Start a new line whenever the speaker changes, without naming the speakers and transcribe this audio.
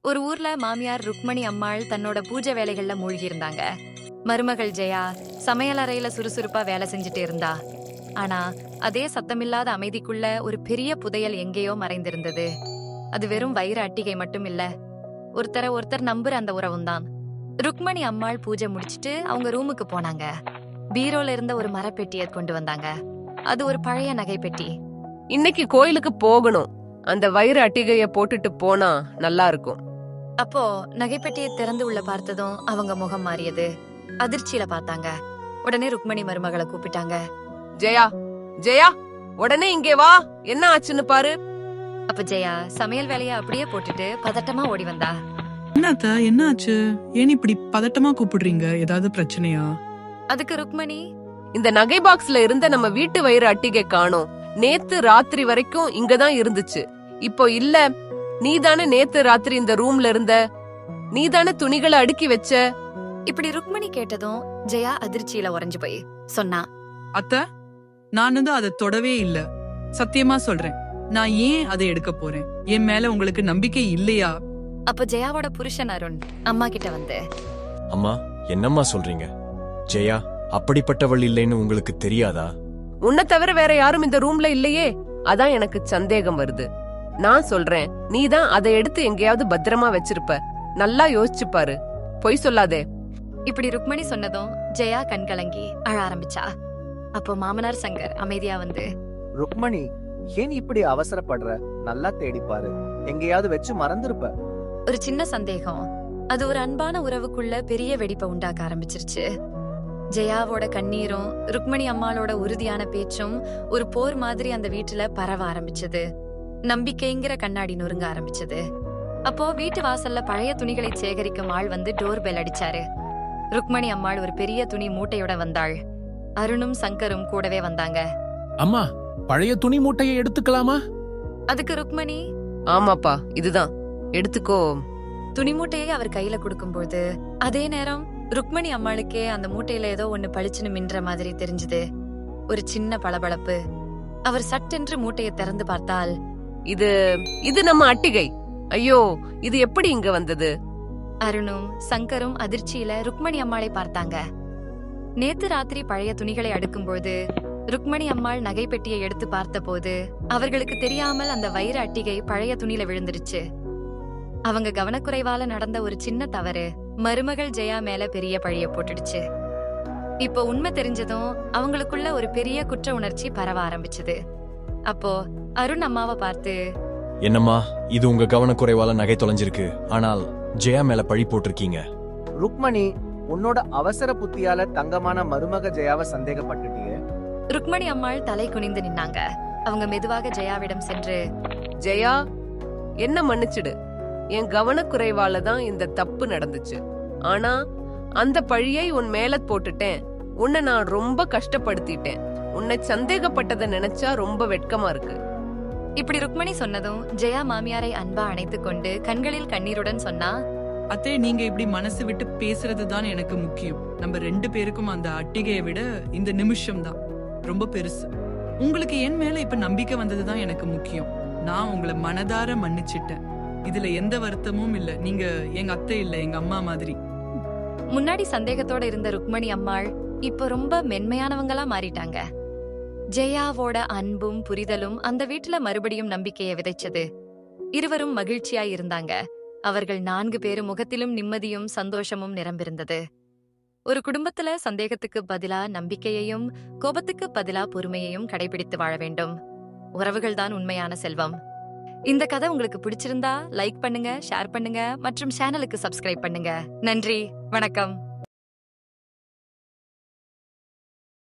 ஒரு ஊர்ல மாமியார் ருக்மணி அம்மாள் தன்னோட பூஜை வேலைகள்ல மூழ்கி இருந்தாங்க. மருமகள் ஜெயா சமையலறையில சுறுசுறுப்பா வேலை செஞ்சுட்டு இருந்தா. ஆனா அதே சத்தமில்லாத அமைதிக்குள்ள ஒரு பெரிய புதையல் எங்கேயோ மறைந்திருந்தது. அது வெறும் வைர அட்டிகை மட்டும் இல்ல, ஒருத்தர் நம்புற அந்த உறவும் தான். ருக்மணி அம்மாள் பூஜை முடிச்சிட்டு அவங்க ரூமுக்கு போனாங்க. பீரோல இருந்த ஒரு மரப்பெட்டியை கொண்டு வந்தாங்க. அது ஒரு பழைய நகை பெட்டி.
இன்னைக்கு கோயிலுக்கு போகணும், அந்த வைர அட்டிகைய போட்டுட்டு போனா நல்லா இருக்கும்.
அப்போ நகைப்பெட்டியை திறந்து உள்ள பார்த்ததும் அவங்க முகம் மாறியது. அதிர்ச்சியில பார்த்தாங்க. உடனே ருக்மணி மருமகளை கூப்பிட்டாங்க.
ஜெயா, ஜெயா, உடனே இங்கே வா, என்ன ஆச்சுன்னு பாரு.
அப்ப ஜெயா சமையல் வேலைய அப்படியே போட்டுட்டு பதட்டமா ஓடி வந்தா.
என்னத்த, என்ன ஆச்சு? ஏன் இப்படி பதட்டமா கூப்பிடுறீங்க? ஏதாவது பிரச்சனையா?
அதுக்கு ருக்மணி,
இந்த நகை பாக்ஸ்ல இருந்த நம்ம வீட்டு வைர அட்டிகை காணோம். நேத்து ராத்திரி வரைக்கும் இங்கதான் இருந்துச்சு, இப்போ இல்ல. நீதானே நேத்து ராத்திரி இந்த ரூம்ல இருந்த, நீதானே துணிகளை அடுக்கி வச்ச.
இப்படி ருக்மணி கேட்டதும் ஜெயா அதிர்ச்சியில உறைஞ்சு போய் சொன்னா,
அத்த, நான் அதை தொடவே இல்ல. சத்தியமா சொல்றேன், நான் ஏன் அதை எடுக்க போறேன்? என் மேல உங்களுக்கு நம்பிக்கை இல்லையா?
அப்ப ஜெயாவோட புருஷன் அருண் அம்மா கிட்ட வந்து,
அம்மா, என்னம்மா சொல்றீங்க? ஜெயா அப்படிப்பட்டவள் இல்லைன்னு உங்களுக்கு தெரியாதா?
உன்னை தவிர வேற யாரும் இந்த ரூம்ல இல்லையே, அதான் எனக்கு சந்தேகம் வருது. நான் சொல்றேன், நீதான் அதை எடுத்து எங்கேயாவது பத்திரமா வச்சிருப்ப. நல்லா யோசிச்சு பாரு, பொய் சொல்லாதே.
இப்படி ருக்மணி சொன்னதும் ஜெயா கண்கலங்கி அழ ஆரம்பிச்சா. அப்போ மாமனார் சங்கர் அமைதியா வந்து,
ருக்மணி, ஏன் இப்படி அவசரப்படுற? நல்லா தேடிப்பாரு, எங்கேயாவது வச்சு மறந்துருப்ப.
ஒரு சின்ன சந்தேகம், அது ஒரு அன்பான உறவுக்குள்ள பெரிய வெடிப்பை உண்டாக்க ஆரம்பிச்சிருச்சு. ஜெயாவோட கண்ணீரும் ருக்மணி அம்மாளோட உறுதியான பேச்சும் ஒரு போர் மாதிரி அந்த வீட்டுல பரவ ஆரம்பிச்சது. நம்பிக்கைங்கிற கண்ணாடி நொறுங்க ஆரம்பிச்சது. அப்போ வீட்டு வாசல்ல பழைய துணிகளை சேகரிக்கும் ஆள் வந்து டோர் பெல் அடிச்சாரு. ருக்மணி அம்மாள் ஒரு பெரிய துணி மூட்டையோட வந்தாள். அருணும் சங்கரும் கூடவே வந்தாங்க.
அம்மா, பழைய துணி மூட்டையை எடுத்துக்கலாமா?
அதுக்கு ருக்மணி,
ஆமாப்பா, இதுதான், எடுத்துக்கோ.
துணி மூட்டையை அவர் கையில கொடுக்கும்போது அதே நேரம் ருக்மணி அம்மாளுக்கே அந்த மூட்டையில ஏதோ ஒண்ணு பளிச்சுன்னு மின்ற மாதிரி தெரிஞ்சது. ஒரு சின்ன பளபளப்பு. அவர் சட்டென்று மூட்டையை திறந்து பார்த்தால்,
இது இது நம்ம அட்டிகை. ஐயோ, இது எப்படி இங்க வந்தது?
அருணும் சங்கரும் அதிர்ச்சியில ருக்மணி அம்மாளை பார்த்தாங்க. நேத்து ராத்திரி பழைய துணிகளை அடுக்கும்போது ருக்மணி அம்மாள் நகை பெட்டியை எடுத்து பார்த்த போது அவர்களுக்கு தெரியாமல் அந்த வைர அட்டிகை பழைய துணியில விழுந்துருச்சு. அவங்க கவனக்குறைவால நடந்த ஒரு சின்ன தவறு மருமகள் ஜெயா மேல பெரிய பழிய போட்டுடுச்சு. இப்போ உண்மை தெரிஞ்சதும் அவங்களுக்குள்ள ஒரு பெரிய குற்ற உணர்ச்சி பரவ ஆரம்பிச்சது. அப்போ அருண் அம்மாவை பார்த்து,
என்னம்மா, இது உங்க கவனக்குறைவால நகை தொலைஞ்சிருக்கு, ஆனால் ஜெயா மேல பழி போட்டிருக்கீங்க.
ருக்மணி, உன்னோட அவசர புத்தியால தங்கமான மருமக ஜெயாவை சந்தேகப்பட்டுட்டியே.
ருக்மணி அம்மாள் தலை குனிந்து நின்னாங்க. அவங்க மெதுவாக ஜெயாவிடம் சென்று,
ஜெயா, என்ன மன்னிச்சிடு. என் கவனக்குறைவால தான் இந்த தப்பு நடந்துச்சு. ஆனா அந்த பழியை உன் மேல போட்டுட்டேன். உன்னை நான் ரொம்ப கஷ்டப்படுத்திட்டேன். உன்னை சந்தேகப்பட்டதை நினைச்சா ரொம்ப வெட்கமா இருக்கு.
இப்படி ருக்மணி சொன்னதும் ஜெயா மாமியாரை அன்பா அணைத்துக் கொண்டு கண்களில் கண்ணீருடன் சொன்னா,
அத்தே, நீங்க இப்படி மனசு விட்டு பேசுறது தான் எனக்கு முக்கியம். நம்ம 2 பேருக்கும் அந்த அட்டிகையை விட இந்த நிமிஷம் தான் ரொம்ப பெருசு. உங்களுக்கு என் மேல இப்ப நம்பிக்கை வந்ததுதான் எனக்கு முக்கியம். நான் உங்களை மனதார மன்னிச்சிட்டேன். இதுல எந்த வருத்தமும் இல்ல. நீங்க எங்க அத்தை இல்ல, எங்க அம்மா மாதிரி.
முன்னாடி சந்தேகத்தோட இருந்த ருக்மணி அம்மாள் இப்ப ரொம்ப மென்மையானவங்களா மாறிட்டாங்க. ஜெயாவோட அன்பும் புரிதலும் அந்த வீட்டுல மறுபடியும் நம்பிக்கையை விதைச்சது. இருவரும் மகிழ்ச்சியாய் இருந்தாங்க. அவர்கள் 4 பேரும் முகத்திலும் நிம்மதியும் சந்தோஷமும் நிரம்பிருந்தது. ஒரு குடும்பத்துல சந்தேகத்துக்கு பதிலா நம்பிக்கையையும் கோபத்துக்கு பதிலா பொறுமையையும் கடைபிடித்து வாழ வேண்டும். உறவுகள் தான் உண்மையான செல்வம். இந்த கதை உங்களுக்கு பிடிச்சிருந்தா லைக் பண்ணுங்க, ஷேர் பண்ணுங்க மற்றும் சேனலுக்கு சப்ஸ்கிரைப் பண்ணுங்க. நன்றி, வணக்கம்.